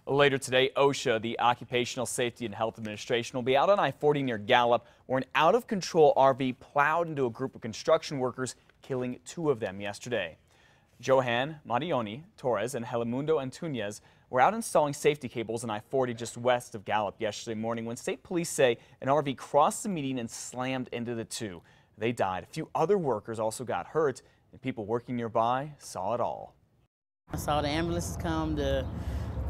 Later today, OSHA, the Occupational Safety and Health Administration, will be out on I-40 near Gallup, where an out-of-control RV plowed into a group of construction workers, killing 2 of them yesterday. Johan Marioni Torres and Helimundo Antunes were out installing safety cables on I-40 just west of Gallup yesterday morning when state police say an RV crossed the median and slammed into the 2. They died. A few other workers also got hurt, and people working nearby saw it all. I saw the ambulances come, the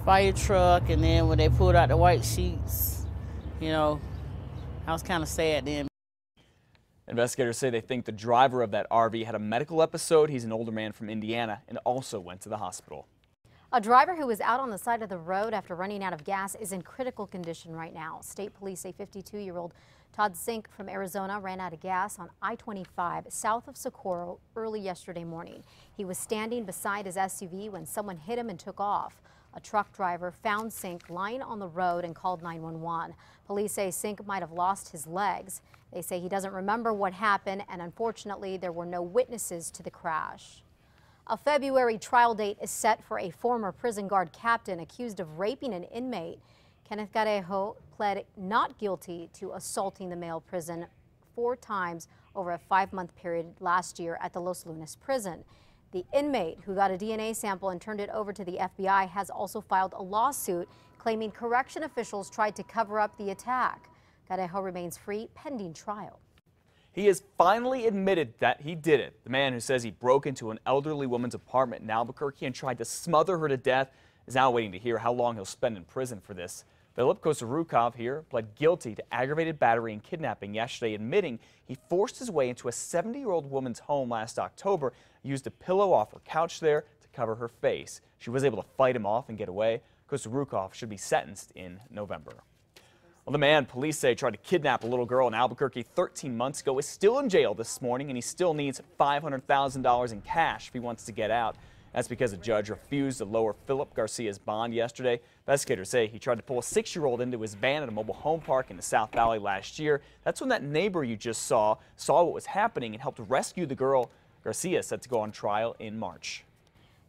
fire truck, and then when they pulled out the white sheets, I was kind of sad then. Investigators say they think the driver of that RV had a medical episode. He's an older man from Indiana and also went to the hospital. A driver who was out on the side of the road after running out of gas is in critical condition right now. State police say 52-year-old Todd Zink from Arizona ran out of gas on I-25 south of Socorro early yesterday morning. He was standing beside his SUV when someone hit him and took off. A truck driver found Zink lying on the road and called 911. Police say Zink might have lost his legs. They say he doesn't remember what happened, and unfortunately there were no witnesses to the crash. A February trial date is set for a former prison guard captain accused of raping an inmate. Kenneth Garejo pled not guilty to assaulting the male prison 4 times over a 5-month period last year at the Los Lunas prison. The inmate, who got a DNA sample and turned it over to the FBI, has also filed a lawsuit claiming correction officials tried to cover up the attack. Garejo remains free pending trial. He has finally admitted that he did it. The man who says he broke into an elderly woman's apartment in Albuquerque and tried to smother her to death is now waiting to hear how long he'll spend in prison for this. Philip Kosarukov here pled guilty to aggravated battery and kidnapping yesterday, admitting he forced his way into a 70-year-old woman's home last October, used a pillow off her couch there to cover her face. She was able to fight him off and get away. Kosarukov should be sentenced in November. Well, the man police say tried to kidnap a little girl in Albuquerque 13 months ago is still in jail this morning, and he still needs $500,000 in cash if he wants to get out. That's because a judge refused to lower Philip Garcia's bond yesterday. Investigators say he tried to pull a 6-year-old into his van at a mobile home park in the South Valley last year. That's when that neighbor you just saw what was happening and helped rescue the girl. Garcia is set to go on trial in March.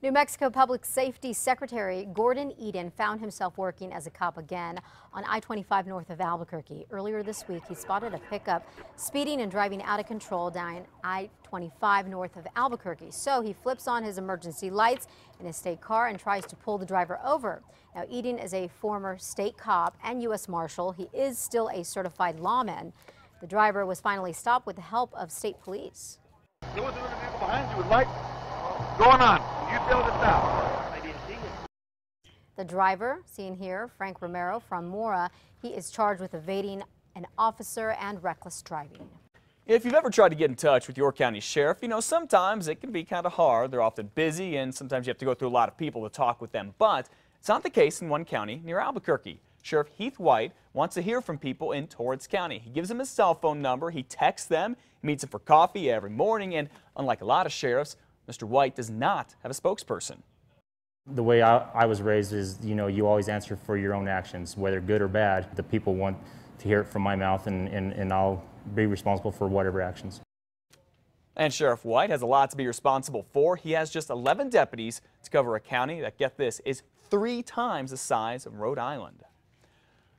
New Mexico Public Safety Secretary Gordon Eden found himself working as a cop again on I-25 north of Albuquerque. Earlier this week, he spotted a pickup speeding and driving out of control down I-25 north of Albuquerque. So he flips on his emergency lights in his state car and tries to pull the driver over. Now, Eden is a former state cop and U.S. Marshal. He is still a certified lawman. The driver was finally stopped with the help of state police. There was another vehicle behind you with lights going on. You failed to stop. I didn't see it. The driver, seen here, Frank Romero from Mora, he is charged with evading an officer and reckless driving. If you've ever tried to get in touch with your county sheriff, sometimes it can be kind of hard. They're often busy, and sometimes you have to go through a lot of people to talk with them. But it's not the case in one county near Albuquerque. Sheriff Heath White wants to hear from people in Torrance County. He gives them his cell phone number, he texts them, he meets them for coffee every morning, and unlike a lot of sheriffs, Mr. White does not have a spokesperson. The way I was raised is, you always answer for your own actions, whether good or bad. The people want to hear it from my mouth, and I'll be responsible for whatever actions. And Sheriff White has a lot to be responsible for. He has just 11 deputies to cover a county that, get this, is 3 times the size of Rhode Island.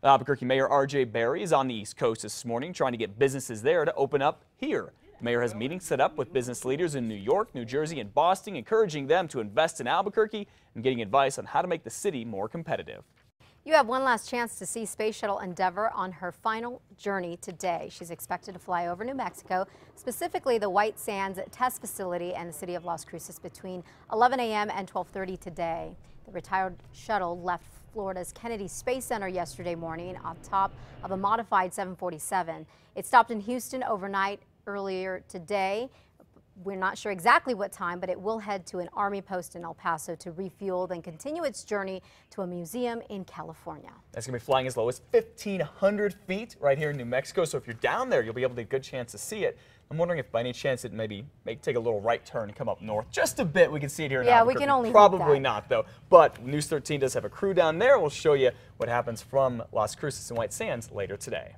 Albuquerque Mayor R.J. Berry is on the East Coast this morning trying to get businesses there to open up here. The mayor has meetings set up with business leaders in New York, New Jersey, and Boston, encouraging them to invest in Albuquerque and getting advice on how to make the city more competitive. You have one last chance to see Space Shuttle Endeavour on her final journey today. She's expected to fly over New Mexico, specifically the White Sands Test Facility and the city of Las Cruces between 11 a.m. and 12:30 today. The retired shuttle left Florida's Kennedy Space Center yesterday morning on top of a modified 747. It stopped in Houston overnight earlier today. We're not sure exactly what time, but it will head to an Army post in El Paso to refuel, then continue its journey to a museum in California. It's going to be flying as low as 1,500 feet right here in New Mexico, so if you're down there, you'll be able to get a good chance to see it. I'm wondering if by any chance it may take a little right turn and come up north just a bit. We can see it here in Albuquerque. We can only Probably not, though. But News 13 does have a crew down there. We'll show you what happens from Las Cruces and White Sands later today.